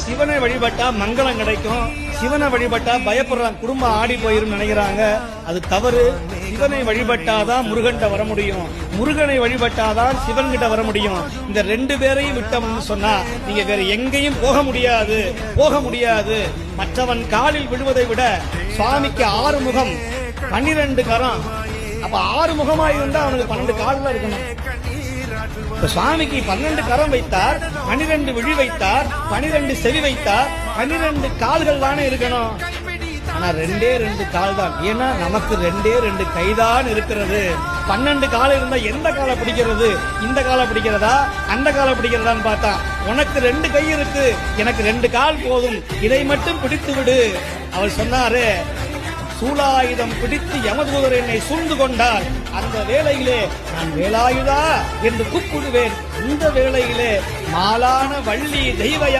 சிவனை வழிபட்டா மங்களம் கிடைக்கும், சிவனை வழிபட்டா பயப்படுறாங்க, குடும்பம் ஆடி போயிரும் நினைக்கிறாங்க. அது தவறு. சிவனை வழிபட்டாதான் முருகன்கிட்ட வர முடியும், முருகனை வழிபட்டாதான் சிவன் கிட்ட வர முடியும். இந்த ரெண்டு பேரையும் விட்டோம்னு சொன்னா நீங்க வேற எங்கேயும் போக முடியாது, போக முடியாது. மற்றவன் காலில் விழுவதை விட சுவாமிக்கு 6 முகம் 12 கரம். அப்ப 6 முகமா இருந்தா அவனுக்கு 12 கால்ல இருக்கணும். சுவாமிக்கு 12 கரம் வைத்தார், 12 விழி வைத்தார், 12 செவி வைத்தார், 12 கால்கள் தானே இருக்கணும். ஆனா 2 கால் தான். ஏன்னா நமக்கு 2 கைதான் இருக்கிறது. 12 கால் இருந்தா எந்த காலை பிடிக்கிறது? இந்த காலை பிடிக்கிறதா அந்த காலை பிடிக்கிறதான்னு பார்த்தா உனக்கு 2 கை இருக்கு, எனக்கு 2 கால் போதும், இதை மட்டும் பிடித்து விடு. அவர் சொன்னாரு, சூலாயுதம் பிடித்து யமதூதர் என்னை சூழ்ந்து கொண்டால் அந்த வேளையிலே நான் வேலாயுதா என்று கூப்பிடுவேன். இந்த வேளையிலே மாலான வள்ளி தெய்வ